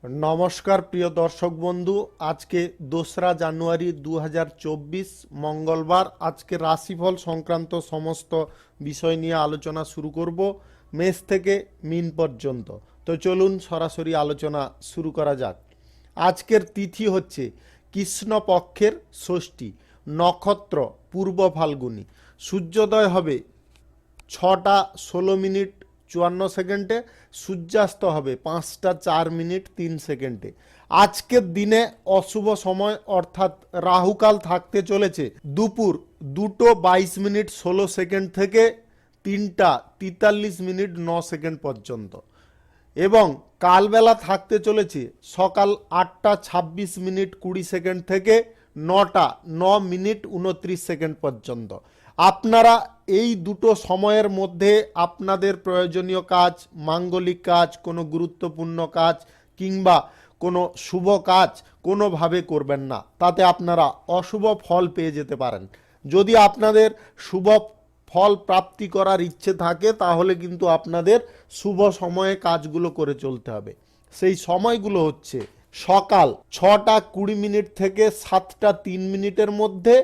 নমস্কার প্রিয় দর্শক বন্ধু, আজকে 2রা জানুয়ারি 2024 মঙ্গলবার। আজকে রাশিফল সংক্রান্ত সমস্ত বিষয় নিয়ে আলোচনা শুরু করব, মেষ থেকে মিন পর্যন্ত। তো চলুন সরাসরি আলোচনা শুরু করা যাক। আজকের তিথি হচ্ছে কৃষ্ণপক্ষের ষষ্ঠী, নক্ষত্র পূর্ব ফাল্গুনী, সূর্যোদয় হবে 6টা 16 মিনিট 54 সেকেন্ডে, সূর্যাস্ত হবে 5টা 4 মিনিট 3 সেকেন্ডে। আজকের দিনে অশুভ সময় অর্থাৎ রাহুকাল থাকতে চলেছে দুপুর 2টো 22 মিনিট 16 সেকেন্ড থেকে 3টা 43 মিনিট 9 সেকেন্ড পর্যন্ত, এবং কালবেলা থাকতে চলেছে সকাল 8টা 26 মিনিট 20 সেকেন্ড থেকে 9টা 9 মিনিট 29 সেকেন্ড পর্যন্ত। আপনারা এই দুটো সময়ের মধ্যে আপনাদের প্রয়োজনীয় কাজ, মাঙ্গলিক কাজ, কোনো গুরুত্বপূর্ণ কাজ কিংবা কোনো শুভ কাজ কোনোভাবে করবেন না, তাতে আপনারা অশুভ ফল পেয়ে যেতে পারেন। যদি আপনাদের শুভ ফল প্রাপ্তি করার ইচ্ছে থাকে তাহলে কিন্তু আপনাদের শুভ সময়ে কাজগুলো করে চলতে হবে। সেই সময়গুলো হচ্ছে সকাল 6টা 20 মিনিট থেকে 7টা 3 মিনিটের মধ্যে,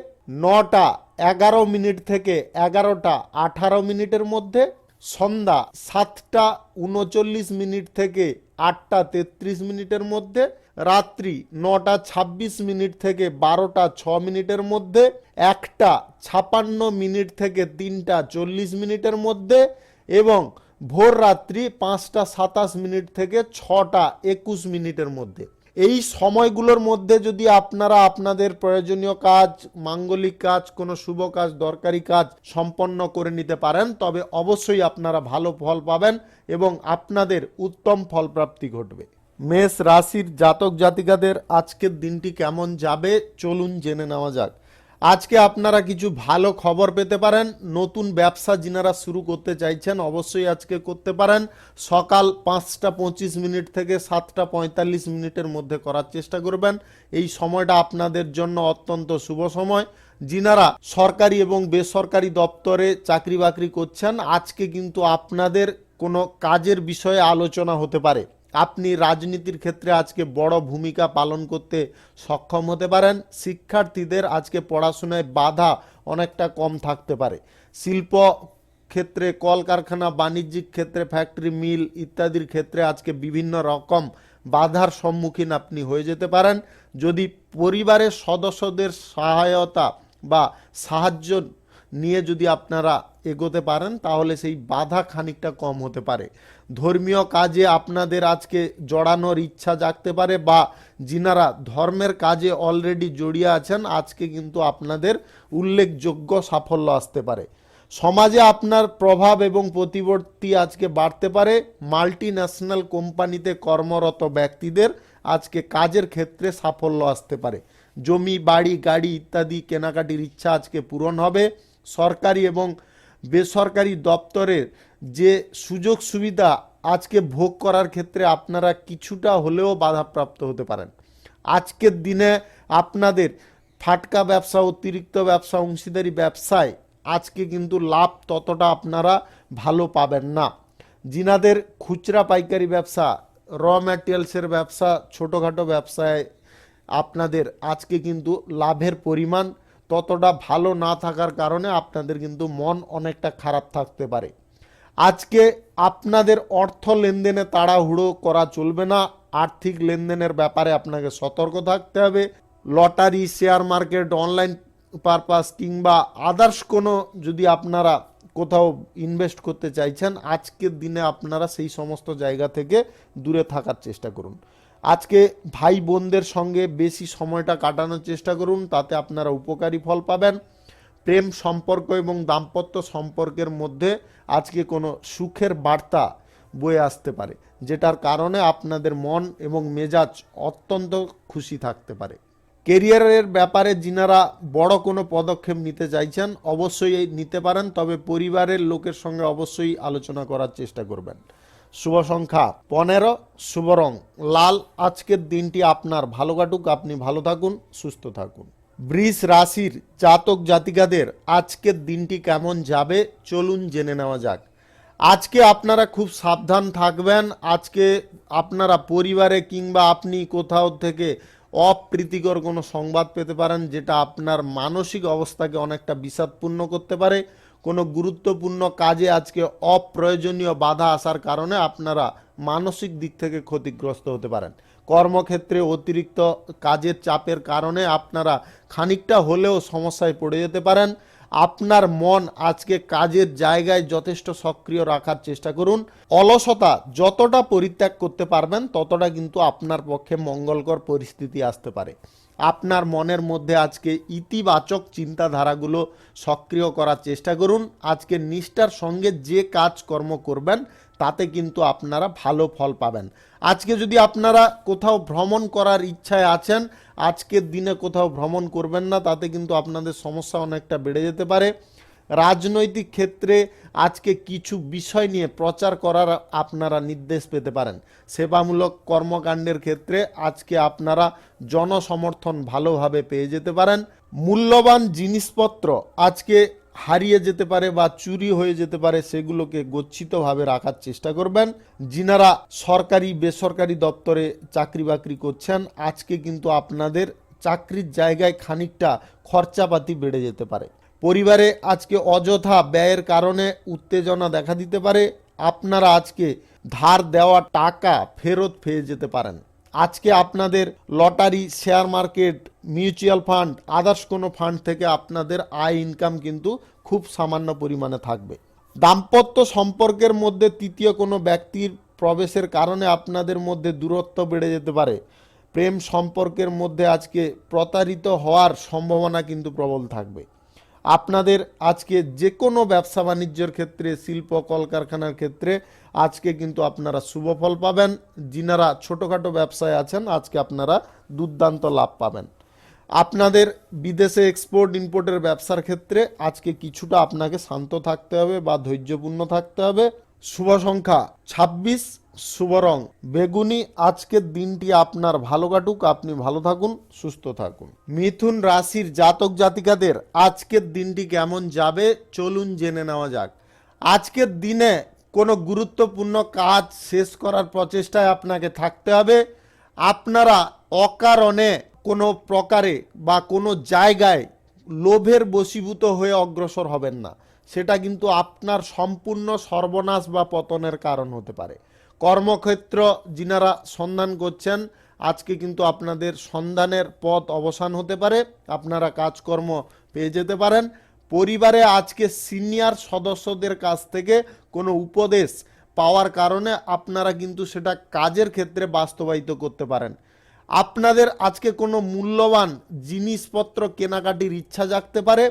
9টা 11 মিনিট থেকে 11টা 18 মিনিটের মধ্যে, সন্ধ্যা 7টা 39 মিনিট থেকে 8টা 33 মিনিটের মধ্যে, রাত্রি 9টা 26 মিনিট থেকে 12টা 6 মিনিটের মধ্যে, 1টা 56 মিনিট থেকে 3টা 40 মিনিটের মধ্যে, এবং ভোর রাত্রি 5টা 27 মিনিট থেকে 6টা 21 মিনিটের মধ্যে। এই সময়গুলোর মধ্যে যদি আপনারা আপনাদের প্রয়োজনীয় কাজ, মাঙ্গলিক কাজ, কোনো শুভ কাজ, দরকারি কাজ সম্পন্ন করে নিতে পারেন, তবে অবশ্যই আপনারা ভালো ফল পাবেন এবং আপনাদের উত্তম ফলপ্রাপ্তি ঘটবে। মেষ রাশির জাতক জাতিকাদের আজকের দিনটি কেমন যাবে চলুন জেনে নেওয়া যাক। আজকে আপনারা কিছু ভালো খবর পেতে পারেন। নতুন ব্যবসা যিনারা শুরু করতে চাইছেন অবশ্যই আজকে করতে পারেন। সকাল 5টা 25 মিনিট থেকে 7টা 45 মিনিটের মধ্যে করার চেষ্টা করবেন। এই সময়টা আপনাদের জন্য অত্যন্ত শুভ সময়। যিনারা সরকারি এবং বেসরকারি দপ্তরে চাকরি বাকরি করছেন, আজকে কিন্তু আপনাদের কোনো কাজের বিষয়ে আলোচনা হতে পারে। আপনি রাজনীতির ক্ষেত্রে আজকে বড় ভূমিকা পালন করতে সক্ষম হতে পারেন। শিক্ষার্থীদের আজকে পড়াশোনায় বাধা অনেকটা কম থাকতে পারে। শিল্প ক্ষেত্রে, কলকারখানা, বাণিজ্যিক ক্ষেত্রে, ফ্যাক্টরি, মিল ইত্যাদির ক্ষেত্রে আজকে বিভিন্ন রকম বাধার সম্মুখীন আপনি হয়ে যেতে পারেন। যদি পরিবারের সদস্যদের সহায়তা বা সাহায্য নিয়ে যদি আপনারা এগোতে পারেন তাহলে সেই বাধা খানিকটা কম হতে পারে। ধর্মীয় কাজে আপনাদের আজকে জড়ানোর ইচ্ছা জাগতে পারে, বা যিনারা ধর্মের কাজে অলরেডি জড়িয়ে আছেন আজকে কিন্তু আপনাদের উল্লেখযোগ্য সাফল্য আসতে পারে। সমাজে আপনার প্রভাব এবং প্রতিপত্তি আজকে বাড়তে পারে। মাল্টি ন্যাশনাল কোম্পানিতে কর্মরত ব্যক্তিদের আজকে কাজের ক্ষেত্রে সাফল্য আসতে পারে। জমি, বাড়ি, গাড়ি ইত্যাদি কেনাকাটির ইচ্ছা আজকে পূরণ হবে। সরকারি এবং বেসরকারি দপ্তরের যে সুযোগ সুবিধা আজকে ভোগ করার ক্ষেত্রে আপনারা কিছুটা হলেও বাধাপ্রাপ্ত হতে পারেন। আজকের দিনে আপনাদের ফাটকা ব্যবসা, অতিরিক্ত ব্যবসা, অংশীদারি ব্যবসায় আজকে কিন্তু লাভ ততটা আপনারা ভালো পাবেন না। যিনাদের খুচরা পাইকারি ব্যবসা, র ম্যাটেরিয়ালসের ব্যবসা, ছোটোখাটো ব্যবসায় আপনাদের আজকে কিন্তু লাভের পরিমাণ ততটা ভালো না থাকার কারণে আপনাদের কিন্তু মন অনেকটা খারাপ থাকতে পারে। আজকে আপনাদের অর্থ লেনদেনে তাড়াহুড়ো করা চলবে না। আর্থিক লেনদেনের ব্যাপারে আপনাকে সতর্ক থাকতে হবে। Lottery, share market, online purpose কিংবা আদার্স কোনো যদি আপনারা কোথাও ইনভেস্ট করতে চাইছেন, আজকের দিনে আপনারা সেই সমস্ত জায়গা থেকে দূরে থাকার চেষ্টা করুন। আজকে ভাই বোনদের সঙ্গে বেশি সময়টা কাটানোর চেষ্টা করুন, তাতে আপনারা উপকারী ফল পাবেন। প্রেম সম্পর্ক এবং দাম্পত্য সম্পর্কের মধ্যে আজকে কোনো সুখের বার্তা বয়ে আসতে পারে, যেটার কারণে আপনাদের মন এবং মেজাজ অত্যন্ত খুশি থাকতে পারে। কেরিয়ারের ব্যাপারে যিনারা বড় কোনো পদক্ষেপ নিতে চাইছেন অবশ্যই নিতে পারেন, তবে পরিবারের লোকের সঙ্গে অবশ্যই আলোচনা করার চেষ্টা করবেন। শুভ সংখ্যা 15, শুভ রং লাল। আজকের দিনটি আপনার ভালো কাটুক, আপনি ভালো থাকুন, সুস্থ থাকুন। বৃষ রাশির জাতক জাতিকাদের আজকের দিনটি কেমন যাবে চলুন জেনে নেওয়া যাক। আজকে আপনারা খুব সাবধান থাকবেন। আজকে আপনারা পরিবারে কিংবা আপনি কোথাও থেকে অপ্রীতিকর কোনো সংবাদ পেতে পারেন, যেটা আপনার মানসিক অবস্থাকে অনেকটা বিষাদপূর্ণ করতে পারে। কোনো গুরুত্বপূর্ণ কাজে আজকে অপ্রয়োজনীয় বাধা আসার কারণে আপনারা মানসিক দিক থেকে ক্ষতিগ্রস্ত হতে পারেন। কর্মক্ষেত্রে অতিরিক্ত কাজের চাপের কারণে আপনারা খানিকটা হলেও সমস্যায় পড়ে যেতে পারেন। আপনার মন আজকে কাজের জায়গায় যথেষ্ট সক্রিয় রাখার চেষ্টা করুন। অলসতা যতটা পরিত্যাগ করতে পারবেন ততটা কিন্তু আপনার পক্ষে মঙ্গলকর পরিস্থিতি আসতে পারে। আপনার মনের মধ্যে আজকে ইতিবাচক চিন্তাধারাগুলো সক্রিয় করার চেষ্টা করুন। আজকে নিষ্ঠার সঙ্গে যে কাজকর্ম করবেন তাতে কিন্তু আপনারা ভালো ফল পাবেন। আজকে যদি আপনারা কোথাও ভ্রমণ করার ইচ্ছায় আছেন, আজকের দিনে কোথাও ভ্রমণ করবেন না, তাতে কিন্তু আপনাদের সমস্যা অনেকটা বেড়ে যেতে পারে। রাজনৈতিক ক্ষেত্রে আজকে কিছু বিষয় নিয়ে প্রচার করার আপনারা নির্দেশ পেতে পারেন। সেবামূলক কর্মকাণ্ডের ক্ষেত্রে আজকে আপনারা জনসমর্থন ভালোভাবে পেয়ে যেতে পারেন। মূল্যবান জিনিসপত্র আজকে হারিয়ে যেতে পারে বা চুরি হয়ে যেতে পারে, সেগুলোকে গচ্ছিতভাবে রাখার চেষ্টা করবেন। যিনারা সরকারি বেসরকারি দপ্তরে চাকরি বাকরি করছেন, আজকে কিন্তু আপনাদের চাকরির জায়গায় খানিকটা খরচাপাতি বেড়ে যেতে পারে। পরিবারে আজকে অযথা ব্যয়ের কারণে উত্তেজনা দেখা দিতে পারে। আপনারা আজকে ধার দেওয়া টাকা ফেরত পেয়ে যেতে পারেন। আজকে আপনাদের lottery, share market, mutual fund, others কোনো ফান্ড থেকে আপনাদের আয় ইনকাম কিন্তু খুব সামান্য পরিমাণে থাকবে। দাম্পত্য সম্পর্কের মধ্যে তৃতীয় কোনো ব্যক্তির প্রবেশের কারণে আপনাদের মধ্যে দূরত্ব বেড়ে যেতে পারে। প্রেম সম্পর্কের মধ্যে আজকে প্রতারিত হওয়ার সম্ভাবনা কিন্তু প্রবল থাকবে। আপনাদের আজকে যে কোনো ব্যবসা বাণিজ্যের ক্ষেত্রে, শিল্প কলকারখানার ক্ষেত্রে আজকে কিন্তু আপনারা শুভ ফল পাবেন। যিনারা ছোটোখাটো ব্যবসায় আছেন, আজকে আপনারা দুর্দান্ত লাভ পাবেন। আপনাদের বিদেশে এক্সপোর্ট ইম্পোর্টের ব্যবসার ক্ষেত্রে আজকে কিছুটা আপনাকে শান্ত থাকতে হবে বা ধৈর্যপূর্ণ থাকতে হবে। শুভ সংখ্যা 26, শুভ রং বেগুনি। আজকের দিনটি আপনার ভালো কাটুক, আপনি ভালো থাকুন, সুস্থ থাকুন। মিথুন রাশির জাতক জাতিকাদের আজকের দিনটি কেমন যাবে চলুন জেনে নেওয়া যাক। আজকের দিনে কোনো গুরুত্বপূর্ণ কাজ শেষ করার প্রচেষ্টায় আপনাকে থাকতে হবে। আপনারা অকারণে কোনো প্রকারে বা কোনো জায়গায় লোভের বশীভূত হয়ে অগ্রসর হবেন না। সেটা কিন্তু আপনার সম্পূর্ণ সর্বনাশ বা পতনের কারণ হতে পারে। কর্মক্ষেত্র যিনারা সন্ধান করছেন, আজকে কিন্তু আপনাদের সন্ধানের পথ অবসান হতে পারে। আপনারা কাজকর্ম পেয়ে যেতে পারেন। পরিবারে আজকে সিনিয়র সদস্যদের কাছ থেকে কোনো উপদেশ পাওয়ার কারণে আপনারা কিন্তু সেটা কাজের ক্ষেত্রে বাস্তবায়িত করতে পারেন। আপনাদের আজকে কোনো মূল্যবান জিনিসপত্র কেনাকাটির ইচ্ছা জাগতে পারে।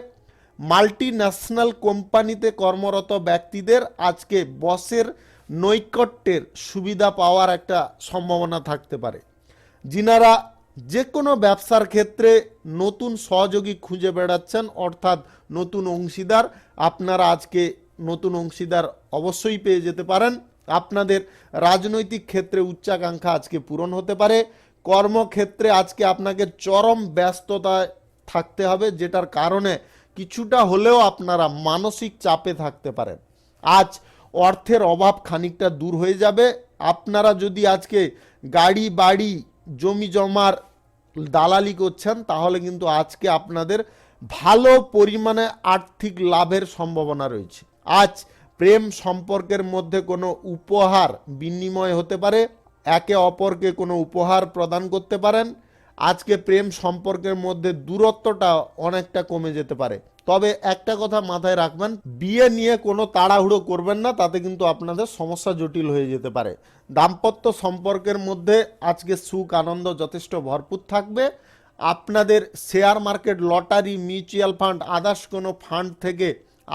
মাল্টি ন্যাশনাল কোম্পানিতে কর্মরত ব্যক্তিদের আজকে বসের নৈকট্যের সুবিধা পাওয়ার একটা সম্ভাবনা থাকতে পারে। যিনারা যে কোনো ব্যবসার ক্ষেত্রে নতুন সহযোগী খুঁজে বেড়াচ্ছেন, অর্থাৎ নতুন অংশীদার, আপনারা আজকে নতুন অংশীদার অবশ্যই পেয়ে যেতে পারেন। আপনাদের রাজনৈতিক ক্ষেত্রে উচ্চাকাঙ্ক্ষা আজকে পূরণ হতে পারে। কর্মক্ষেত্রে আজকে আপনাকে চরম ব্যস্ততায় থাকতে হবে, যেটার কারণে কিছুটা হলেও আপনারা মানসিক চাপে থাকতে পারেন। আজ অর্থের অভাব খানিকটা দূর হয়ে যাবে। আপনারা যদি আজকে গাড়ি বাড়ি জমি জমার দালালি করছেন, তাহলে কিন্তু আজকে আপনাদের ভালো পরিমাণে আর্থিক লাভের সম্ভাবনা রয়েছে। আজ প্রেম সম্পর্কের মধ্যে কোনো উপহার বিনিময় হতে পারে, একে অপরকে কোনো উপহার প্রদান করতে পারেন। আজকে প্রেম সম্পর্কের মধ্যে দূরত্বটা অনেকটা কমে যেতে পারে। তবে একটা কথা মাথায় রাখবেন, বিয়ে নিয়ে কোনো তাড়াহুড়ো করবেন না, তাতে কিন্তু আপনাদের সমস্যা জটিল হয়ে যেতে পারে। দাম্পত্য সম্পর্কের মধ্যে আজকে সুখ আনন্দ যথেষ্ট ভরপুর থাকবে। আপনাদের share market, lottery, mutual fund, others কোনো ফান্ড থেকে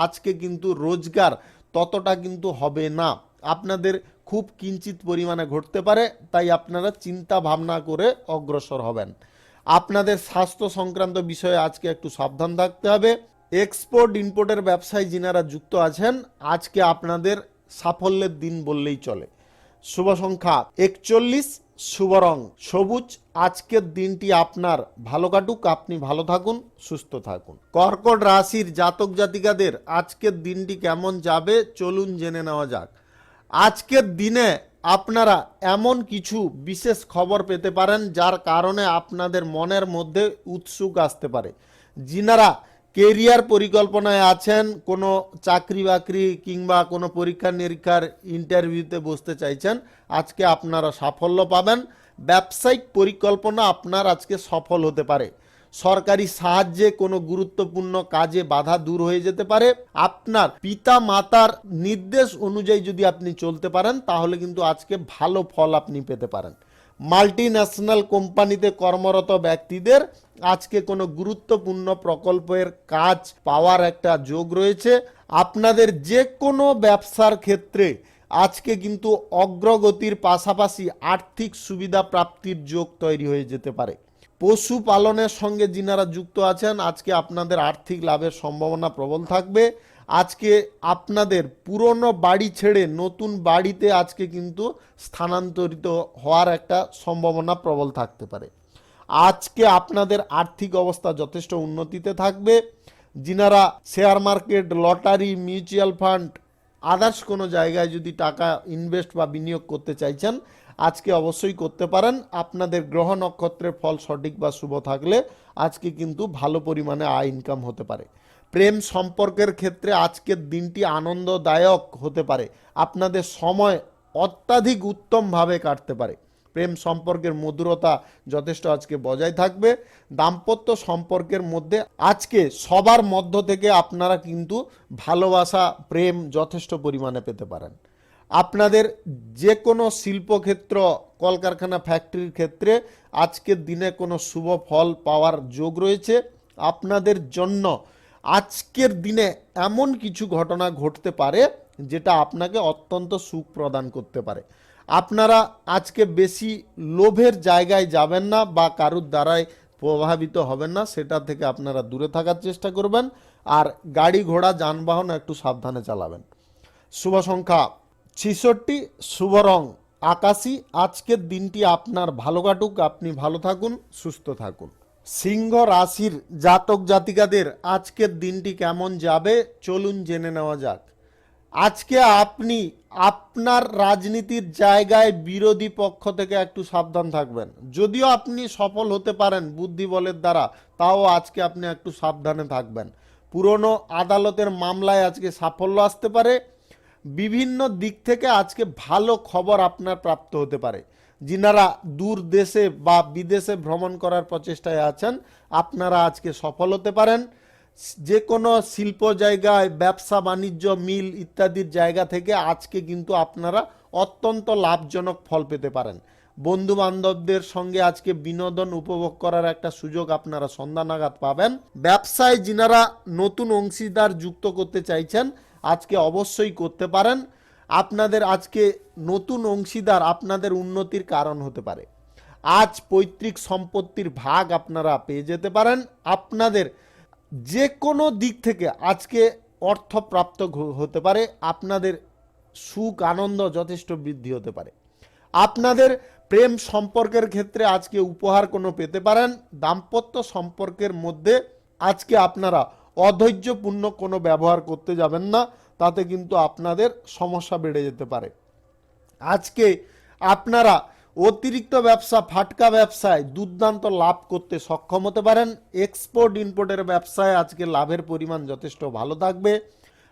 আজকে কিন্তু রোজগার ততটা কিন্তু হবে না। আপনাদের খুব কিঞ্চিত পরিমাণে ঘটতে পারে, তাই আপনারা চিন্তা ভাবনা করে অগ্রসর হবেন। আপনাদের স্বাস্থ্য সংক্রান্ত বিষয়ে আজকে একটু সাবধান থাকতে হবে। এক্সপোর্ট ইম্পোর্টের ব্যবসায় যিনারা যুক্ত আছেন, আজকে আপনাদের সাফল্যের দিন বললেই চলে। শুভ সংখ্যা 41, শুভ রং সবুজ। আজকের দিনটি আপনার ভালো কাটুক, আপনি ভালো থাকুন, সুস্থ থাকুন। কর্কট রাশির জাতক জাতিকাদের আজকের দিনটি কেমন যাবে চলুন জেনে নেওয়া যাক। আজকের দিনে আপনারা এমন কিছু বিশেষ খবর পেতে পারেন যার কারণে আপনাদের মনের মধ্যে উৎসুক আসতে পারে। যিনারা কেরিয়ার পরিকল্পনায় আছেন, কোনো চাকরি বাকরি কিংবা কোনো পরীক্ষা নিরীক্ষার ইন্টারভিউতে বসতে চাইছেন, আজকে আপনারা সাফল্য পাবেন। ব্যবসায়িক পরিকল্পনা আপনার আজকে সফল হতে পারে। সরকারি সাহায্যে কোনো গুরুত্বপূর্ণ কাজে বাধা দূর হয়ে যেতে পারে। আপনার পিতা মাতার নির্দেশ অনুযায়ী যদি আপনি চলতে পারেন তাহলে কিন্তু আজকে ভালো ফল আপনি পেতে পারেন। মাল্টি ন্যাশনাল কোম্পানিতে কর্মরত ব্যক্তিদের আজকে কোনো গুরুত্বপূর্ণ প্রকল্পের কাজ পাওয়ার একটা যোগ রয়েছে। আপনাদের যে কোনো ব্যবসার ক্ষেত্রে আজকে কিন্তু অগ্রগতির পাশাপাশি আর্থিক সুবিধা প্রাপ্তির যোগ তৈরি হয়ে যেতে পারে। পশুপালনের সঙ্গে যিনারা যুক্ত আছেন আজকে আপনাদের আর্থিক লাভের সম্ভাবনা প্রবল থাকবে। আজকে আপনাদের পুরনো বাড়ি ছেড়ে নতুন বাড়িতে আজকে কিন্তু স্থানান্তরিত হওয়ার একটা সম্ভাবনা প্রবল থাকতে পারে। আজকে আপনাদের আর্থিক অবস্থা যথেষ্ট উন্নতিতে থাকবে। যিনারা share market, lottery, mutual fund, others কোনো জায়গায় যদি টাকা ইনভেস্ট বা বিনিয়োগ করতে চাইছেন আজকে অবশ্যই করতে পারেন। আপনাদের গ্রহ নক্ষত্রের ফল সঠিক বা শুভ থাকলে আজকে কিন্তু ভালো পরিমাণে আয় ইনকাম হতে পারে। প্রেম সম্পর্কের ক্ষেত্রে আজকের দিনটি আনন্দদায়ক হতে পারে। আপনাদের সময় অত্যাধিক উত্তমভাবে কাটতে পারে। প্রেম সম্পর্কের মধুরতা যথেষ্ট আজকে বজায় থাকবে। দাম্পত্য সম্পর্কের মধ্যে আজকে সবার মধ্য থেকে আপনারা কিন্তু ভালোবাসা, প্রেম যথেষ্ট পরিমাণে পেতে পারেন। আপনাদের যে কোনো শিল্পক্ষেত্র, কলকারখানা, ফ্যাক্টরির ক্ষেত্রে আজকের দিনে কোনো শুভ ফল পাওয়ার যোগ রয়েছে। আপনাদের জন্য আজকের দিনে এমন কিছু ঘটনা ঘটতে পারে যেটা আপনাকে অত্যন্ত সুখ প্রদান করতে পারে। আপনারা আজকে বেশি লোভের জায়গায় যাবেন না বা কারুর দ্বারাই প্রভাবিত হবেন না, সেটা থেকে আপনারা দূরে থাকার চেষ্টা করবেন। আর গাড়ি ঘোড়া যানবাহন একটু সাবধানে চালাবেন। শুভ সংখ্যা 66, শুভ রং আকাশী। আজকের দিনটি আপনার ভালো কাটুক, আপনি ভালো থাকুন, সুস্থ থাকুন। সিংহ রাশির জাতক জাতিকাদের আজকের দিনটি কেমন যাবে চলুন জেনে নেওয়া যাক। আজকে আপনি আপনার রাজনীতির জায়গায় বিরোধী পক্ষ থেকে একটু সাবধান থাকবেন। যদিও আপনি সফল হতে পারেন বুদ্ধি বলের দ্বারা, তাও আজকে আপনি একটু সাবধানে থাকবেন। পুরনো আদালতের মামলায় আজকে সাফল্য আসতে পারে। বিভিন্ন দিক থেকে আজকে ভালো খবর আপনার প্রাপ্ত হতে পারে। যিনারা দূর দেশে বা বিদেশে ভ্রমণ করার প্রচেষ্টায় আছেন আপনারা আজকে সফল হতে পারেন। যে কোনো শিল্প জায়গায়, ব্যবসা বাণিজ্য, মিল ইত্যাদির জায়গা থেকে আজকে কিন্তু আপনারা অত্যন্ত লাভজনক ফল পেতে পারেন। বন্ধু বান্ধবদের সঙ্গে আজকে বিনোদন উপভোগ করার একটা সুযোগ আপনারা সন্ধ্যা নাগাদ পাবেন। ব্যবসায় যিনারা নতুন অংশীদার যুক্ত করতে চাইছেন আজকে অবশ্যই করতে পারেন। আপনাদের আজকে নতুন অংশীদার আপনাদের উন্নতির কারণ হতে পারে। আজ পৈতৃক সম্পত্তির ভাগ আপনারা পেয়ে যেতে পারেন। আপনাদের যে কোনো দিক থেকে আজকে অর্থ প্রাপ্ত হতে পারে। আপনাদের সুখ আনন্দ যথেষ্ট বৃদ্ধি হতে পারে। আপনাদের প্রেম সম্পর্কের ক্ষেত্রে আজকে উপহার কোনো পেতে পারেন। দাম্পত্য সম্পর্কের মধ্যে আজকে আপনারা অধৈর্যপূর্ণ কোনো ব্যবহার করতে যাবেন না, তাতে কিন্তু আপনাদের সমস্যা বেড়ে যেতে পারে। আজকে আপনারা অতিরিক্ত ব্যবসা, ফাটকা ব্যবসায় দুর্দান্ত লাভ করতে সক্ষম হতে পারেন। এক্সপোর্ট ইম্পোর্টের ব্যবসায় আজকে লাভের পরিমাণ যথেষ্ট ভালো থাকবে।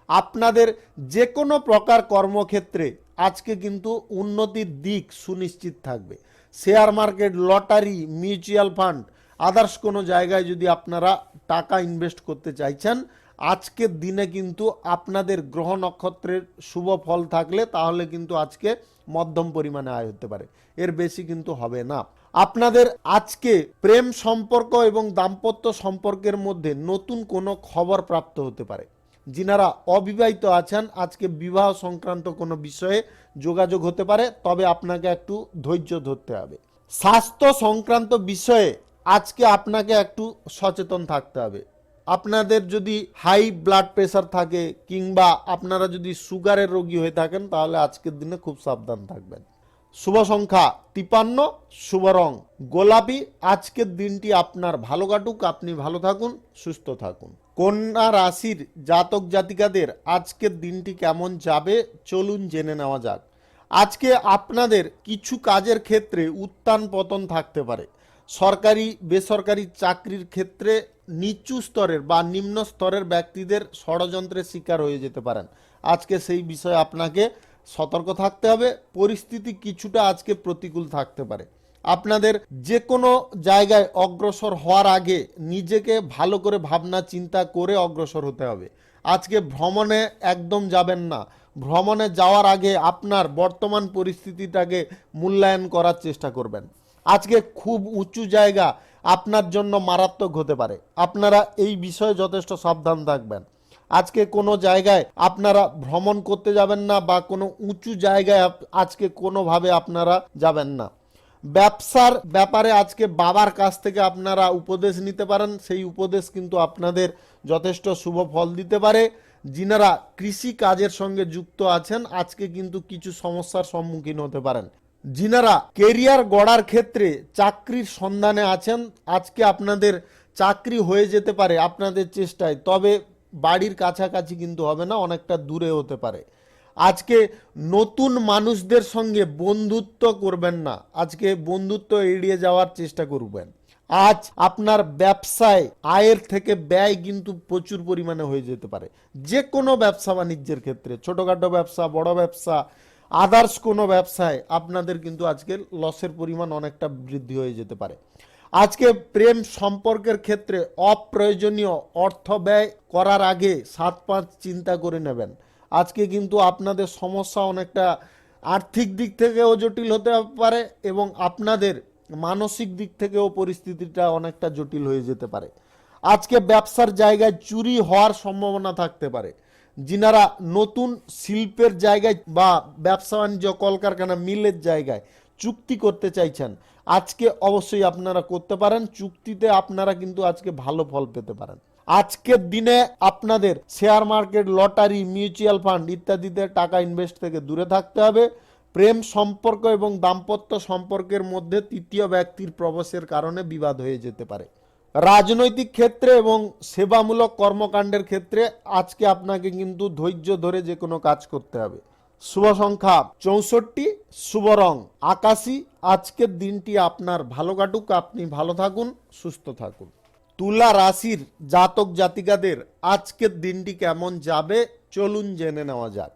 আপনাদের যে কোনো প্রকার কর্মক্ষেত্রে আজকে কিন্তু উন্নতির দিক সুনিশ্চিত থাকবে। Share market, lottery, mutual fund, others কোনো জায়গায় যদি আপনারা টাকা ইনভেস্ট করতে চাইছেন আজকের দিনে কিন্তু আপনাদের গ্রহ নক্ষত্রের শুভ ফল থাকলে তাহলে কিন্তু আজকে মধ্যম পরিমাণে আয় হতে পারে, এর বেশি কিন্তু হবে না। আপনাদের আজকে প্রেম সম্পর্ক এবং দাম্পত্য সম্পর্কের মধ্যে নতুন কোনো খবর প্রাপ্ত হতে পারে। যিনারা অবিবাহিত আছেন আজকে বিবাহ সংক্রান্ত কোনো বিষয়ে যোগাযোগ হতে পারে, তবে আপনাকে একটু ধৈর্য ধরতে হবে। স্বাস্থ্য সংক্রান্ত বিষয়ে আজকে আপনাকে একটু সচেতন থাকতে হবে। আপনাদের যদি হাই ব্লাড প্রেশার থাকে কিংবা আপনারা যদি সুগারের রোগী হয়ে থাকেন তাহলে আজকের দিনে খুব সাবধান থাকবেন। শুভ সংখ্যা 53, শুভ রং গোলাপি। আজকের দিনটি আপনার ভালো কাটুক, আপনি ভালো থাকুন, সুস্থ থাকুন। কন্যা রাশির জাতক জাতিকাদের আজকের দিনটি কেমন যাবে চলুন জেনে নেওয়া যাক। আজকে আপনাদের কিছু কাজের ক্ষেত্রে উত্থান পতন থাকতে পারে। সরকারি বেসরকারি চাকরির ক্ষেত্রে নিচু স্তরের বা নিম্ন স্তরের ব্যক্তিদের ষড়যন্ত্রের শিকার হয়ে যেতে পারেন। আজকে সেই বিষয়ে আপনাকে সতর্ক থাকতে হবে। পরিস্থিতি কিছুটা আজকে প্রতিকূল থাকতে পারে। আপনাদের যে কোনো জায়গায় অগ্রসর হওয়ার আগে নিজেকে ভালো করে ভাবনা চিন্তা করে অগ্রসর হতে হবে। আজকে ভ্রমণে একদম যাবেন না। ভ্রমণে যাওয়ার আগে আপনার বর্তমান পরিস্থিতিটাকে মূল্যায়ন করার চেষ্টা করবেন। আজকে খুব উঁচু জায়গা আপনার জন্য মারাত্মক হতে পারে। আপনারা এই বিষয়ে যথেষ্ট সাবধান থাকবেন। আজকে কোনো জায়গায় আপনারা ভ্রমণ করতে যাবেন না বা কোনো উঁচু জায়গায় আজকে কোনোভাবে আপনারা যাবেন না। ব্যবসার ব্যাপারে আজকে বাবার কাছ থেকে আপনারা উপদেশ নিতে পারেন। সেই উপদেশ কিন্তু আপনাদের যথেষ্ট শুভ ফল দিতে পারে। যিনারা কৃষি কাজের সঙ্গে যুক্ত আছেন আজকে কিন্তু কিছু সমস্যার সম্মুখীন হতে পারেন। যিনারা কেরিয়ার গড়ার ক্ষেত্রে চাকরির সন্ধানে আছেন আজকে আপনাদের চাকরি হয়ে যেতে পারে আপনাদের চেষ্টায়, তবে বাড়ির কাছাকাছি কিন্তু হবে না, অনেকটা দূরে হতে পারে। আজকে নতুন মানুষদের সঙ্গে বন্ধুত্ব করবেন না। আজকে বন্ধুত্ব এড়িয়ে যাওয়ার চেষ্টা করবেন। আজ আপনার ব্যবসায় আয়ের থেকে ব্যয় কিন্তু প্রচুর পরিমাণে হয়ে যেতে পারে। যে কোনো ব্যবসা বাণিজ্যের ক্ষেত্রে, ছোটোখাটো ব্যবসা, বড় ব্যবসা, আদার্স কোনো ব্যবসায় আপনাদের কিন্তু আজকের লসের পরিমাণ অনেকটা বৃদ্ধি হয়ে যেতে পারে। আজকে প্রেম সম্পর্কের ক্ষেত্রে অপ্রয়োজনীয় অর্থ ব্যয় করার আগে 7-5 চিন্তা করে নেবেন। আজকে কিন্তু আপনাদের সমস্যা অনেকটা আর্থিক দিক থেকেও জটিল হতে পারে এবং আপনাদের মানসিক দিক থেকেও পরিস্থিতিটা অনেকটা জটিল হয়ে যেতে পারে। আজকে ব্যবসার জায়গায় চুরি হওয়ার সম্ভাবনা থাকতে পারে। যিনারা নতুন শিল্পের জায়গায় বা ব্যবসা বাণিজ্য কলকারখানা মিলের জায়গায় চুক্তি করতে চাইছেন আজকে অবশ্যই আপনারা করতে পারেন। চুক্তিতে আপনারা কিন্তু আজকে ভালো ফল পেতে পারেন। আজকের দিনে আপনাদের share market, lottery, mutual fund ইত্যাদিতে টাকা ইনভেস্ট থেকে দূরে থাকতে হবে। প্রেম সম্পর্ক এবং দাম্পত্য সম্পর্কের মধ্যে তৃতীয় ব্যক্তির প্রবেশের কারণে বিবাদ হয়ে যেতে পারে। রাজনৈতিক ক্ষেত্রে এবং সেবামূলক কর্মকাণ্ডের ক্ষেত্রে আজকে আপনাকে কিন্তু ধৈর্য ধরে যে কোনো কাজ করতে হবে। শুভ সংখ্যা 64, শুভ রং আকাশী। আজকের দিনটি আপনার ভালো কাটুক, আপনি ভালো থাকুন, সুস্থ থাকুন। তুলা রাশির জাতক জাতিকাদের আজকের দিনটি কেমন যাবে চলুন জেনে নেওয়া যাক।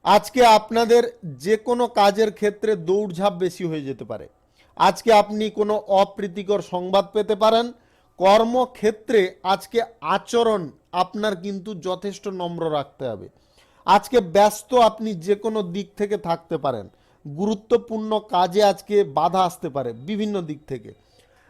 আজকে আপনাদের যে কোনো কাজের ক্ষেত্রে দৌড়ঝাঁপ বেশি হয়ে যেতে পারে। আজকে আপনি কোনো অপ্রীতিকর সংবাদ পেতে পারেন। কর্মক্ষেত্রে আজকে আচরণ আপনার কিন্তু যথেষ্ট নম্র রাখতে হবে। আজকে ব্যস্ত আপনি যে কোনো দিক থেকে থাকতে পারেন। গুরুত্বপূর্ণ কাজে আজকে বাধা আসতে পারে বিভিন্ন দিক থেকে।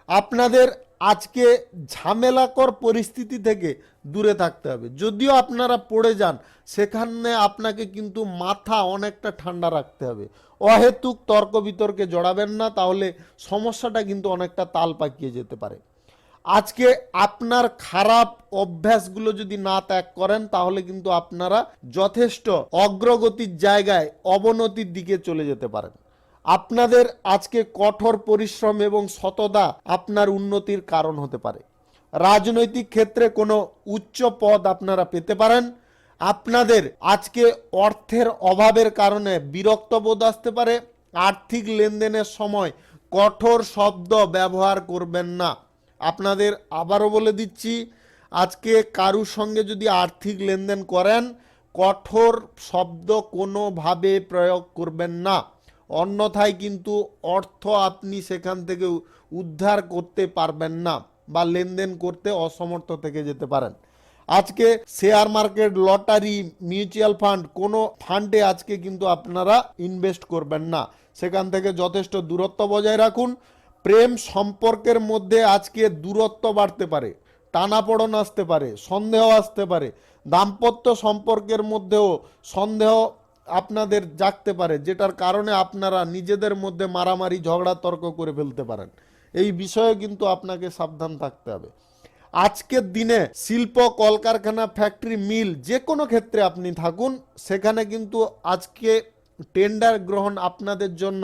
আপনাদের আজকে ঝামেলাকর পরিস্থিতি থেকে দূরে থাকতে হবে। যদিও আপনারা পড়ে যান সেখানে আপনাকে কিন্তু মাথা অনেকটা ঠান্ডা রাখতে হবে। অহেতুক তর্ক বিতর্কে জড়াবেন না, তাহলে সমস্যাটা কিন্তু অনেকটা তাল পাকিয়ে যেতে পারে। আজকে আপনার খারাপ অভ্যাসগুলো যদি না ত্যাগ করেন তাহলে কিন্তু আপনারা যথেষ্ট অগ্রগতির জায়গায় অবনতির দিকে চলে যেতে পারেন। আপনাদের আজকে কঠোর পরিশ্রম এবং সততা আপনার উন্নতির কারণ হতে পারে। রাজনৈতিক ক্ষেত্রে কোনো উচ্চ পদ আপনারা পেতে পারেন। আপনাদের আজকে অর্থের অভাবের কারণে বিরক্ত বোধ আসতে পারে। আর্থিক লেনদেনের সময় কঠোর শব্দ ব্যবহার করবেন না। আপনাদের আবারও বলে দিচ্ছি, আজকে কারুর সঙ্গে যদি আর্থিক লেনদেন করেন কঠোর শব্দ কোনোভাবে প্রয়োগ করবেন না, অন্যথায় কিন্তু অর্থ আপনি সেখান থেকে উদ্ধার করতে পারবেন না বা লেনদেন করতে অসমর্থ থেকে যেতে পারেন। আজকে share market, lottery, mutual fund কোনো ফান্ডে আজকে কিন্তু আপনারা ইনভেস্ট করবেন না, সেখান থেকে যথেষ্ট দূরত্ব বজায় রাখুন। প্রেম সম্পর্কের মধ্যে আজকে দূরত্ব বাড়তে পারে, টানাপোড়েন আসতে পারে, সন্দেহ আসতে পারে। দাম্পত্য সম্পর্কের মধ্যেও সন্দেহ আপনাদের জাগতে পারে, যেটার কারণে আপনারা নিজেদের মধ্যে মারামারি, ঝগড়া, তর্ক করে ফেলতে পারেন। এই বিষয়ে কিন্তু আপনাকে সাবধান থাকতে হবে। আজকের দিনে শিল্প, কলকারখানা, ফ্যাক্টরি, মিল যে কোনো ক্ষেত্রে আপনি থাকুন, সেখানে কিন্তু আজকে টেন্ডার গ্রহণ আপনাদের জন্য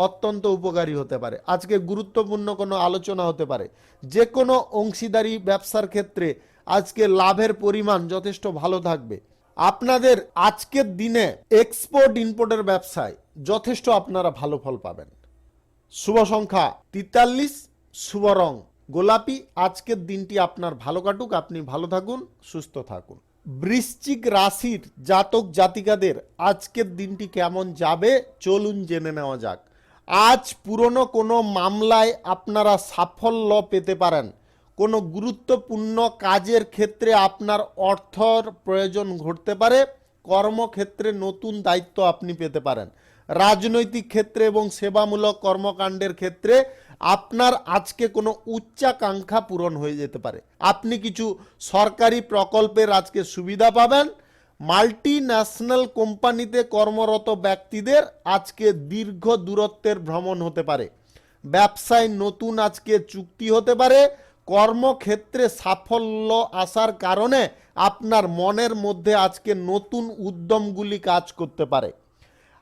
অত্যন্ত উপকারী হতে পারে। আজকে গুরুত্বপূর্ণ কোনো আলোচনা হতে পারে। যে কোনো অংশীদারি ব্যবসার ক্ষেত্রে আজকে লাভের পরিমাণ যথেষ্ট ভালো থাকবে। আপনাদের আজকের দিনে এক্সপোর্ট ইম্পোর্টের ব্যবসায় যথেষ্ট আপনারা ভালো ফল পাবেন। শুভ সংখ্যা 43, শুভ রং গোলাপি। আজকের দিনটি আপনার ভালো কাটুক, আপনি ভালো থাকুন, সুস্থ থাকুন। বৃশ্চিক রাশির জাতক জাতিকাদের আজকের দিনটি কেমন যাবে চলুন জেনে নেওয়া যাক। আজ পুরনো কোনো মামলায় আপনারা সাফল্য পেতে পারেন। কোনো গুরুত্বপূর্ণ কাজের ক্ষেত্রে আপনার অর্থর প্রয়োজন ঘটতে পারে। কর্মক্ষেত্রে নতুন দায়িত্ব আপনি পেতে পারেন। রাজনৈতিক ক্ষেত্রে এবং সেবামূলক কর্মকাণ্ডের ক্ষেত্রে আপনার আজকে কোনো উচ্চাকাঙ্ক্ষা পূরণ হয়ে যেতে পারে। আপনি কিছু সরকারি প্রকল্পের আজকে সুবিধা পাবেন। মাল্টি ন্যাশনাল কোম্পানিতে কর্মরত ব্যক্তিদের আজকে দীর্ঘ দূরত্বের ভ্রমণ হতে পারে। ব্যবসায় নতুন আজকে চুক্তি হতে পারে। কর্মক্ষেত্রে সাফল্য আসার কারণে আপনার মনের মধ্যে আজকে নতুন উদ্যমগুলি কাজ করতে পারে।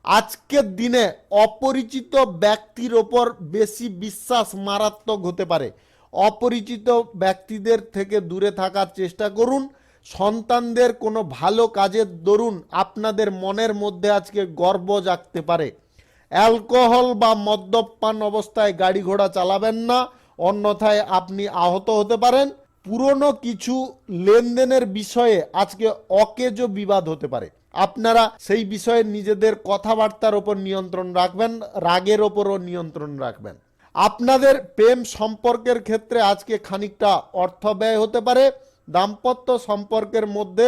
আজকের দিনে অপরিচিত ব্যক্তির ওপর বেশি বিশ্বাস মারাত্মক হতে পারে। অপরিচিত ব্যক্তিদের থেকে দূরে থাকার চেষ্টা করুন। সন্তানদের কোনো ভালো কাজের দরুন আপনাদের মনের মধ্যে আজকে গর্ব জাগতে পারে। অ্যালকোহল বা মদ্যপান অবস্থায় গাড়ি ঘোড়া চালাবেন না, অন্যথায় আপনি আহত হতে পারেন। পুরনো কিছু লেনদেনের বিষয়ে আজকে অকেজ বিবাদ হতে পারে। আপনারা সেই বিষয়ে নিজেদের কথাবার্তার ওপর নিয়ন্ত্রণ রাখবেন, রাগের ওপরও নিয়ন্ত্রণ রাখবেন। আপনাদের প্রেম সম্পর্কের ক্ষেত্রে আজকে খানিকটা অর্থ ব্যয় হতে পারে। দাম্পত্য সম্পর্কের মধ্যে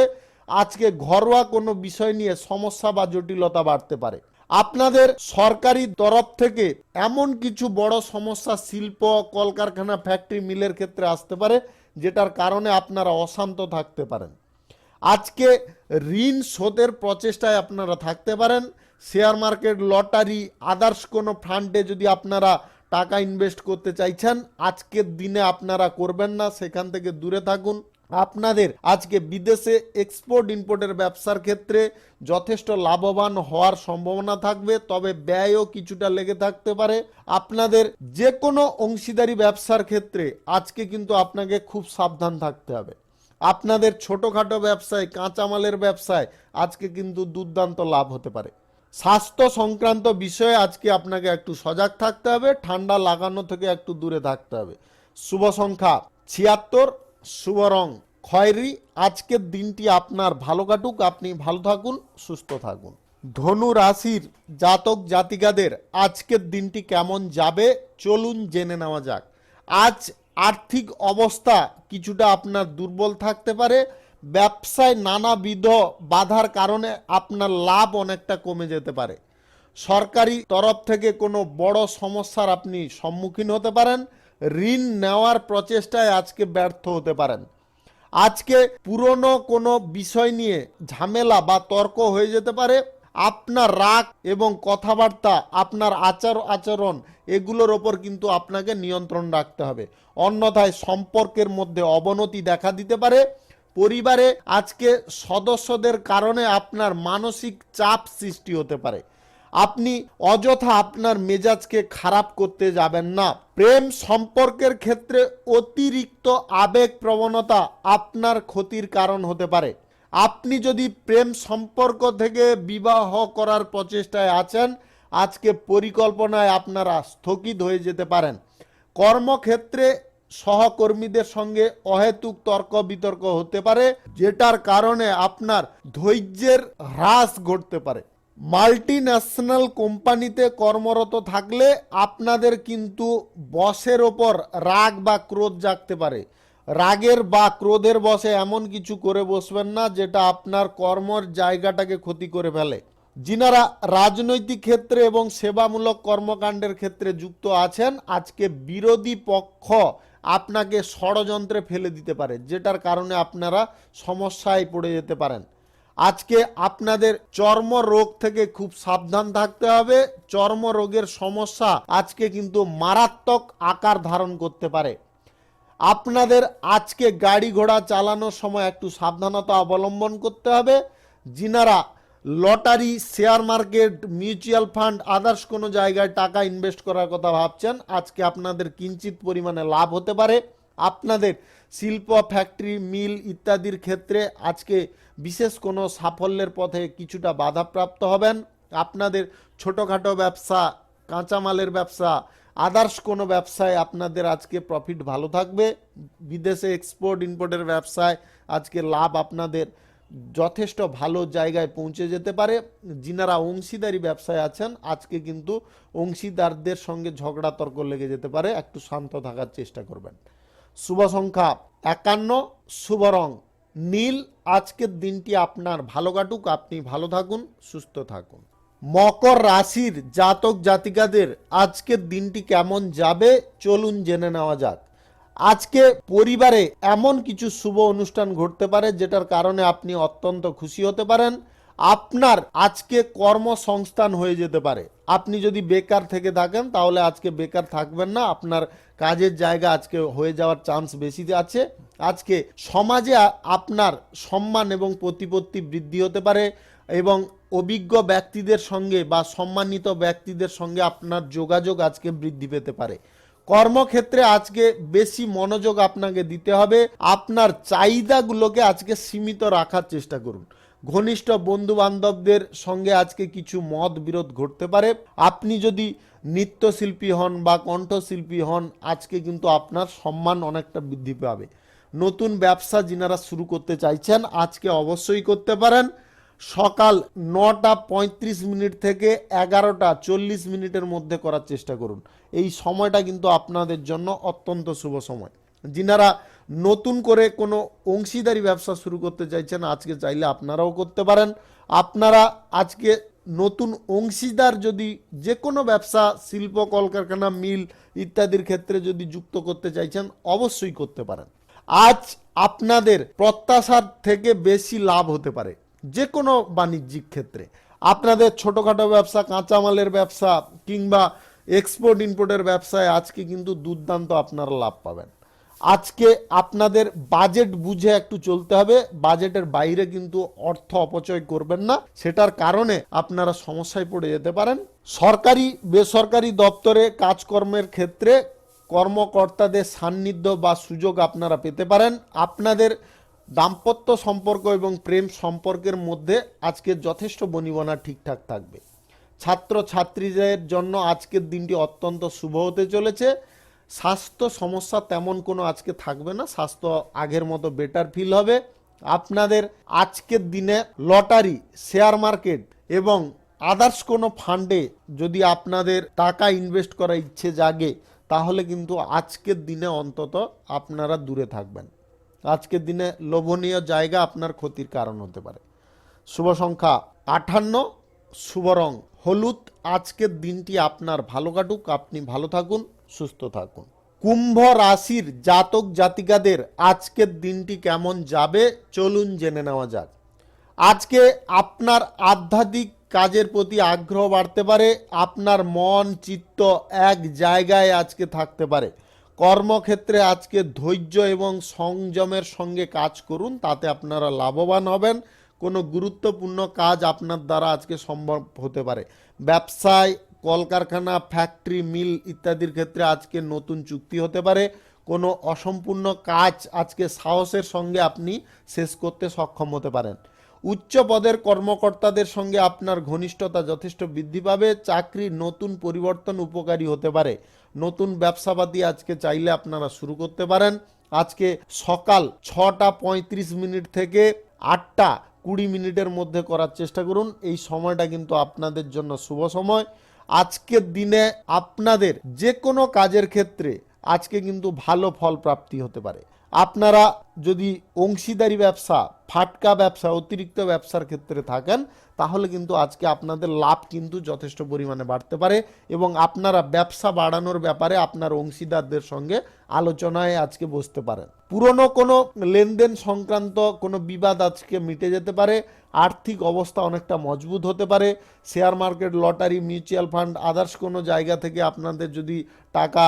আজকে ঘরোয়া কোনো বিষয় নিয়ে সমস্যা বা জটিলতা বাড়তে পারে। আপনাদের সরকারি তরফ থেকে এমন কিছু বড় সমস্যা শিল্প কলকারখানা ফ্যাক্টরি মিলের ক্ষেত্রে আসতে পারে, যেটার কারণে আপনারা অশান্ত থাকতে পারেন। আজকে ঋণ শোধের প্রচেষ্টায় আপনারা থাকতে পারেন। শেয়ার মার্কেট, লটারি, আদার্স কোনো ফান্ডে যদি আপনারা টাকা ইনভেস্ট করতে চাইছেন, আজকের দিনে আপনারা করবেন না, সেখান থেকে দূরে থাকুন। আপনাদের আজকে বিদেশে এক্সপোর্ট ইম্পোর্টের ব্যবসার ক্ষেত্রে যথেষ্ট লাভবান হওয়ার সম্ভাবনা থাকবে, তবে ব্যয়ও কিছুটা লেগে থাকতে পারে। আপনাদের যে কোনো অংশীদারি ব্যবসার ক্ষেত্রে আজকে কিন্তু আপনাকে খুব সাবধান থাকতে হবে। আপনাদের ছোটোখাটো ব্যবসায়, কাঁচামালের ব্যবসায় আজকে কিন্তু দুর্দান্ত লাভ হতে পারে। স্বাস্থ্য সংক্রান্ত বিষয়ে আজকে আপনাকে একটু সজাগ থাকতে হবে। ঠান্ডা লাগানো থেকে একটু দূরে থাকতে হবে। শুভ সংখ্যা 76, শুভ রং খয়েরি। আজকের দিনটি আপনার ভালো কাটুক, আপনি ভালো থাকুন, সুস্থ থাকুন। ধনু রাশির জাতক জাতিকাদের আজকের দিনটি কেমন যাবে চলুন জেনে নেওয়া যাক। আজ আর্থিক অবস্থা কিছুটা আপনার দুর্বল থাকতে পারে। ব্যবসায় নানাবিধ বাধার কারণে আপনার লাভ অনেকটা কমে যেতে পারে। সরকারি তরফ থেকে কোনো বড় সমস্যার আপনি সম্মুখীন হতে পারেন। ঋণ নেওয়ার প্রচেষ্টায় আজকে ব্যর্থ হতে পারেন। আজকে পুরনো কোনো বিষয় নিয়ে ঝামেলা বা তর্ক হয়ে যেতে পারে। আপনার রাগ এবং কথাবার্তা, আপনার আচরণ এগুলোর ওপর কিন্তু আপনাকে নিয়ন্ত্রণ রাখতে হবে, অন্যথায় সম্পর্কের মধ্যে অবনতি দেখা দিতে পারে। পরিবারে আজকে সদস্যদের কারণে আপনার মানসিক চাপ সৃষ্টি হতে পারে। আপনি অযথা আপনার মেজাজকে খারাপ করতে যাবেন না। প্রেম সম্পর্কের ক্ষেত্রে অতিরিক্ত আবেগ প্রবণতা আপনার ক্ষতির কারণ হতে পারে। আপনি যদি প্রেম সম্পর্ক থেকে বিবাহ করার প্রচেষ্টায় আছেন, আজকে পরিকল্পনায় আপনারা স্থগিত হয়ে যেতে পারেন। কর্মক্ষেত্রে সহকর্মীদের সঙ্গে অহেতুক তর্ক বিতর্ক হতে পারে, যেটার কারণে আপনার ধৈর্যের হ্রাস ঘটতে পারে। মাল্টি ন্যাশনাল কোম্পানিতে কর্মরত থাকলে আপনাদের কিন্তু বসের ওপর রাগ বা ক্রোধ জাগতে পারে। রাগের বা ক্রোধের বশে এমন কিছু করে বসবেন না যেটা আপনার কর্মর জায়গাটাকে ক্ষতি করে ফেলে। যিনারা রাজনৈতিক ক্ষেত্রে এবং সেবামূলক কর্মকাণ্ডের ক্ষেত্রে যুক্ত আছেন, আজকে বিরোধী পক্ষ আপনাকে ষড়যন্ত্রে ফেলে দিতে পারে, যেটার কারণে আপনারা সমস্যায় পড়ে যেতে পারেন। আজকে আপনাদের চর্মরোগ থেকে খুব সাবধান থাকতে হবে। চর্মরোগের সমস্যা আজকে কিন্তু মারাত্মক আকার ধারণ করতে পারে। আপনাদের আজকে গাড়ি ঘোড়া চালানোর সময় একটু সাবধানতা অবলম্বন করতে হবে। যিনারা lottery, share market, mutual fund, others কোনো জায়গায় টাকা ইনভেস্ট করার কথা ভাবছেন, আজকে আপনাদের কিঞ্চিত পরিমাণে লাভ হতে পারে। আপনাদের শিল্প, ফ্যাক্টরি, মিল ইত্যাদির ক্ষেত্রে আজকে বিশেষ কোনো সাফল্যের পথে কিছুটা বাধাপ্রাপ্ত হবেন। আপনাদের ছোটোখাটো ব্যবসা, কাঁচামালের ব্যবসা, আদার্স কোনো ব্যবসায় আপনাদের আজকে প্রফিট ভালো থাকবে। বিদেশে এক্সপোর্ট ইম্পোর্টের ব্যবসায় আজকে লাভ আপনাদের যথেষ্ট ভালো জায়গায় পৌঁছে যেতে পারে। যিনারা অংশীদারি ব্যবসায় আছেন, আজকে কিন্তু অংশীদারদের সঙ্গে ঝগড়া তর্ক লেগে যেতে পারে, একটু শান্ত থাকার চেষ্টা করবেন। শুভ সংখ্যা 51, শুভ রং নীল। আজকের দিনটি আপনার ভালো কাটুক, আপনি ভালো থাকুন, সুস্থ থাকুন। মকর রাশির জাতক জাতিকাদের আজকের দিনটি কেমন যাবে চলুন জেনে নেওয়া যাক। আজকে পরিবারে এমন কিছু শুভ অনুষ্ঠান ঘটতে পারে যেটার কারণে আপনি অত্যন্ত খুশি হতে পারেন। আপনার আজকে কর্মসংস্থান হয়ে যেতে পারে। আপনি যদি বেকার থেকে থাকেন তাহলে আজকে বেকার থাকবেন না, আপনার কাজের জায়গা আজকে হয়ে যাওয়ার চান্স বেশি আছে। আজকে সমাজে আপনার সম্মান এবং প্রতিপত্তি বৃদ্ধি হতে পারে এবং অভিজ্ঞ ব্যক্তিদের সঙ্গে বা সম্মানিত ব্যক্তিদের সঙ্গে আপনার যোগাযোগ আজকে বৃদ্ধি পেতে পারে। কর্মক্ষেত্রে আজকে বেশি মনোযোগ আপনাকে দিতে হবে। আপনার চাহিদাগুলোকে আজকে সীমিত রাখার চেষ্টা করুন। ঘনিষ্ঠ বন্ধু বান্ধবদের সঙ্গে আজকে কিছু মত বিরোধ ঘটতে পারে। আপনি যদি নৃত্যশিল্পী হন বা কণ্ঠশিল্পী হন, আজকে কিন্তু আপনার সম্মান অনেকটা বৃদ্ধি পাবে। নতুন ব্যবসা যিনারা শুরু করতে চাইছেন আজকে অবশ্যই করতে পারেন। সকাল 9:35 থেকে 11:40 মধ্যে করার চেষ্টা করুন। এই সময়টা কিন্তু আপনাদের জন্য অত্যন্ত শুভ সময়। যিনারা নতুন করে কোনো অংশীদারি ব্যবসা শুরু করতে চাইছেন, আজকে চাইলে আপনারাও করতে পারেন। আপনারা আজকে নতুন অংশীদার যদি যে কোনো ব্যবসা, শিল্প, কলকারখানা, মিল ইত্যাদির ক্ষেত্রে যদি যুক্ত করতে চাইছেন অবশ্যই করতে পারেন। আজ আপনাদের প্রত্যাশার থেকে বেশি লাভ হতে পারে যে কোনো বাণিজ্যিক ক্ষেত্রে। আপনাদের ছোটোখাটো ব্যবসা, কাঁচামালের ব্যবসা কিংবা এক্সপোর্ট ইম্পোর্টের ব্যবসায় আজকে কিন্তু দুর্দান্ত আপনারা লাভ পাবেন। আজকে আপনাদের বাজেট বুঝে একটু চলতে হবে। বাজেটের বাইরে কিন্তু অর্থ অপচয় করবেন না, সেটার কারণে আপনারা সমস্যায় পড়ে যেতে পারেন। সরকারি বেসরকারি দপ্তরে কাজকর্মের ক্ষেত্রে কর্মকর্তাদের সান্নিধ্য বা সুযোগ আপনারা পেতে পারেন। আপনাদের দাম্পত্য সম্পর্ক এবং প্রেম সম্পর্কের মধ্যে আজকে যথেষ্ট বনিবনা ঠিকঠাক থাকবে। ছাত্র ছাত্রীদের জন্য আজকের দিনটি অত্যন্ত শুভ হতে চলেছে। স্বাস্থ্য সমস্যা তেমন কোনো আজকে থাকবে না, স্বাস্থ্য আগের মতো বেটার ফিল হবে। আপনাদের আজকের দিনে লটারি, শেয়ার মার্কেট এবং আদার্স কোনো ফান্ডে যদি আপনাদের টাকা ইনভেস্ট করার ইচ্ছে জাগে তাহলে কিন্তু আজকের দিনে অন্তত আপনারা দূরে থাকবেন। আজকের দিনে লোভনীয় জায়গা আপনার ক্ষতির কারণ হতে পারে। শুভ সংখ্যা 58, শুভ রং হলুদ। আজকের দিনটি আপনার ভালো কাটুক, আপনি ভালো থাকুন, সুস্থ থাকুন। কুম্ভ রাশির জাতক জাতিকাদের আজকের দিনটি কেমন যাবে চলুন জেনে নেওয়া যাক। আজকে আপনার আধ্যাত্মিক কাজের প্রতি আগ্রহ বাড়তে পারে। আপনার মন চিত্ত এক জায়গায় আজকে থাকতে পারে। কর্মক্ষেত্রে আজকে ধৈর্য এবং সংযমের সঙ্গে কাজ করুন, তাতে আপনারা লাভবান হবেন। কোনো গুরুত্বপূর্ণ কাজ আপনার দ্বারা আজকে সম্ভব হতে পারে। ব্যবসায়, কলকারখানা, ফ্যাক্টরি, মিল ইত্যাদির ক্ষেত্রে আজকে নতুন চুক্তি হতে পারে। কোনো অসম্পূর্ণ কাজ আজকে সাহসের সঙ্গে আপনি শেষ করতে সক্ষম হতে পারেন। উচ্চ পদের কর্মকর্তাদের সঙ্গে আপনার ঘনিষ্ঠতা যথেষ্ট বৃদ্ধি পাবে। চাকরির নতুন পরিবর্তন উপকারী হতে পারে। নতুন ব্যবসাপাতি আজকে চাইলে আপনারা শুরু করতে পারেন। আজকে সকাল 6:35 থেকে 8:20 মধ্যে করার চেষ্টা করুন। এই সময়টা কিন্তু আপনাদের জন্য শুভ সময়। আজকের দিনে আপনাদের যে কোনো কাজের ক্ষেত্রে আজকে কিন্তু ভালো ফল প্রাপ্তি হতে পারে। আপনারা যদি অংশীদারি ব্যবসা, ফাটকা ব্যবসা, অতিরিক্ত ব্যবসার ক্ষেত্রে থাকেন তাহলে কিন্তু আজকে আপনাদের লাভ কিন্তু যথেষ্ট পরিমাণে বাড়তে পারে এবং আপনারা ব্যবসা বাড়ানোর ব্যাপারে আপনার অংশীদারদের সঙ্গে আলোচনায় আজকে বসতে পারেন। পুরনো কোনো লেনদেন সংক্রান্ত কোনো বিবাদ আজকে মিটে যেতে পারে। আর্থিক অবস্থা অনেকটা মজবুত হতে পারে। Share market, lottery, mutual fund, others কোনো জায়গা থেকে আপনাদের যদি টাকা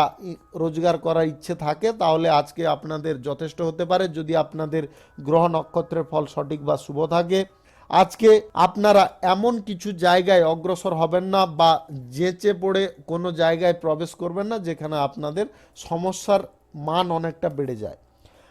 রোজগার করার ইচ্ছে থাকে তাহলে আজকে আপনাদের যথেষ্ট হতে পারে, যদি আপনাদের গ্রহ নক্ষত্রের ফল সঠিক বা শুভ থাকে। আজকে আপনারা এমন কিছু জায়গায় অগ্রসর হবেন না বা যেচে পড়ে কোনো জায়গায় প্রবেশ করবেন না যেখানে আপনাদের সমস্যার মান অনেকটা বেড়ে যায়।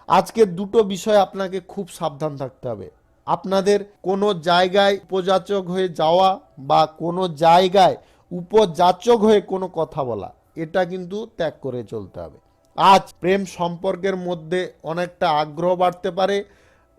আজকে দুটো বিষয় আপনাকে খুব সাবধান থাকতে হবে। আপনাদের কোনো জায়গায় উপযাচক হয়ে যাওয়া বা কোনো জায়গায় উপযাচক হয়ে কোনো কথা বলা, এটা কিন্তু ত্যাগ করে চলতে হবে। আজ প্রেম সম্পর্কের মধ্যে অনেকটা আগ্রহ বাড়তে পারে,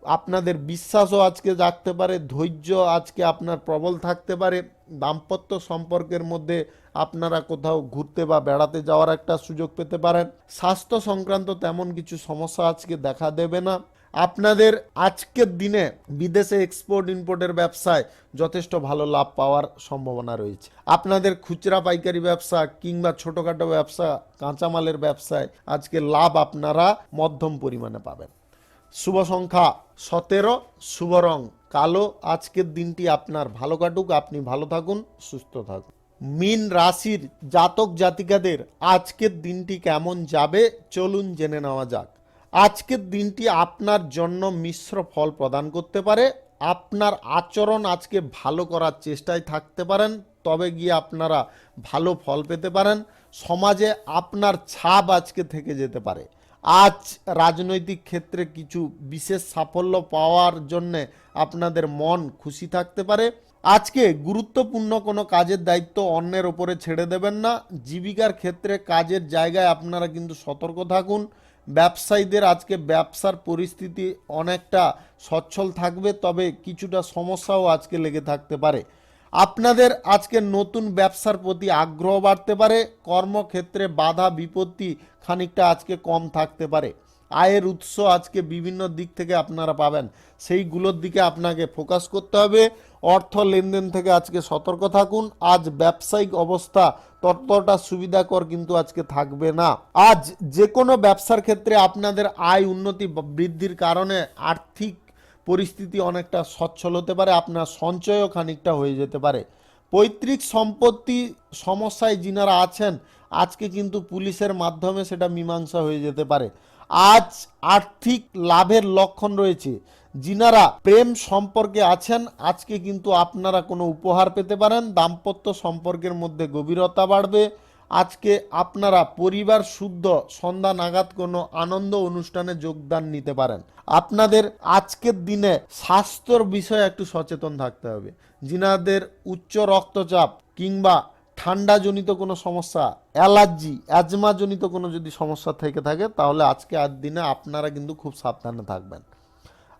আপনাদের বিশ্বাসও আজকে জাগতে পারে, ধৈর্য আজকে আপনার প্রবল থাকতে পারে। দাম্পত্য সম্পর্কের মধ্যে আপনারা কোথাও ঘুরতে বা বেড়াতে যাওয়ার একটা সুযোগ পেতে পারেন। স্বাস্থ্য সংক্রান্ত তেমন কিছু সমস্যা আজকে দেখা দেবে না। আপনাদের আজকের দিনে বিদেশে এক্সপোর্ট ইম্পোর্টের ব্যবসায় যথেষ্ট ভালো লাভ পাওয়ার সম্ভাবনা রয়েছে। আপনাদের খুচরা পাইকারি ব্যবসা কিংবা ছোটোখাটো ব্যবসা, কাঁচামালের ব্যবসায় আজকে লাভ আপনারা মধ্যম পরিমাণে পাবেন। শুভ সংখ্যা 17, শুভ রং কালো। আজকের দিনটি আপনার ভালো কাটুক, আপনি ভালো থাকুন, সুস্থ থাকুন। মীন রাশির জাতক জাতিকাদের আজকের দিনটি কেমন যাবে চলুন জেনে নেওয়া যাক। আজকের দিনটি আপনার জন্য মিশ্র ফল প্রদান করতে পারে। আপনার আচরণ আজকে ভালো করার চেষ্টায় থাকতে পারেন, তবে গিয়ে আপনারা ভালো ফল পেতে পারেন। সমাজে আপনার ছাপ আজকে থেকে যেতে পারে। আজ রাজনৈতিক ক্ষেত্রে কিছু বিশেষ সাফল্য পাওয়ার জন্যে আপনাদের মন খুশি থাকতে পারে। আজকে গুরুত্বপূর্ণ কোনো কাজের দায়িত্ব অন্যের ওপরে ছেড়ে দেবেন না। জীবিকার ক্ষেত্রে কাজের জায়গায় আপনারা কিন্তু সতর্ক থাকুন। ব্যবসায়ীদের আজকে ব্যবসার পরিস্থিতি অনেকটা সচ্ছল থাকবে, তবে কিছুটা সমস্যাও আজকে লেগে থাকতে পারে। আপনাদের আজকে নতুন ব্যবসার প্রতি আগ্রহ বাড়তে পারে। কর্মক্ষেত্রে বাধা বিপত্তি খানিকটা আজকে কম থাকতে পারে। আয়ের উৎস আজকে বিভিন্ন দিক থেকে আপনারা পাবেন, সেইগুলোর দিকে আপনাকে ফোকাস করতে হবে। অর্থ লেনদেন থেকে আজকে সতর্ক থাকুন। আজ ব্যবসায়িক অবস্থা ততটা সুবিধাকর কিন্তু আজকে থাকবে না। আজ যে কোনো ব্যবসার ক্ষেত্রে আপনাদের আয় উন্নতি বৃদ্ধির কারণে আর্থিক পরিস্থিতি অনেকটা সচ্ছল হতে পারে, আপনার সঞ্চয়ও খানিকটা হয়ে যেতে পারে। পৈতৃক সম্পত্তি সমস্যায় যিনারা আছেন আজকে কিন্তু পুলিশের মাধ্যমে সেটা মীমাংসা হয়ে যেতে পারে। আজ আর্থিক লাভের লক্ষণ রয়েছে। যিনারা প্রেম সম্পর্কে আছেন আজকে কিন্তু আপনারা কোনো উপহার পেতে পারেন। দাম্পত্য সম্পর্কের মধ্যে গভীরতা বাড়বে। আজকে আপনারা পরিবার শুদ্ধ সন্ধ্যা নাগাদ কোনো আনন্দ অনুষ্ঠানে যোগদান নিতে পারেন। আপনাদের আজকের দিনে স্বাস্থ্যর বিষয়ে একটু সচেতন থাকতে হবে। যিনাদের উচ্চ রক্তচাপ কিংবা ঠান্ডাজনিত কোনো সমস্যা, অ্যালার্জি, অ্যাজমাজনিত কোনো যদি সমস্যা থেকে থাকে তাহলে আজকে আর দিনে আপনারা কিন্তু খুব সাবধানে থাকবেন।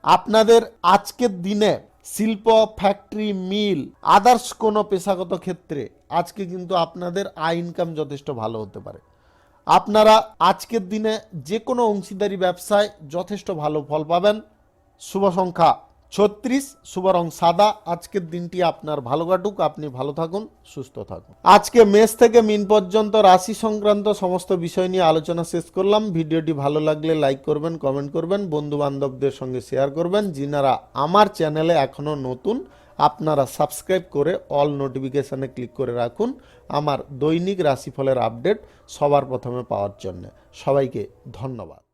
আপনাদের আজকের দিনে শিল্প, ফ্যাক্টরি, মিল, আদার্স কোনো পেশাগত ক্ষেত্রে আজকে কিন্তু আপনাদের আয় ইনকাম যথেষ্ট ভালো হতে পারে। আপনারা আজকের দিনে যে কোনো অংশীদারি ব্যবসায় যথেষ্ট ভালো ফল পাবেন। শুভ সংখ্যা 36, শুভ রং সাদা। আজকের দিনটি আপনার ভালো কাটুক, আপনি ভালো থাকুন, সুস্থ থাকুন। আজকে মেষ থেকে মিন পর্যন্ত রাশি সংক্রান্ত সমস্ত বিষয় নিয়ে আলোচনা শেষ করলাম। ভিডিওটি ভালো লাগলে লাইক করবেন, কমেন্ট করবেন, বন্ধু বান্ধবদের সঙ্গে শেয়ার করবেন। যিনারা আমার চ্যানেলে এখনও নতুন আপনারা সাবস্ক্রাইব করে অল নোটিফিকেশানে ক্লিক করে রাখুন আমার দৈনিক রাশিফলের আপডেট সবার প্রথমে পাওয়ার জন্য। সবাইকে ধন্যবাদ।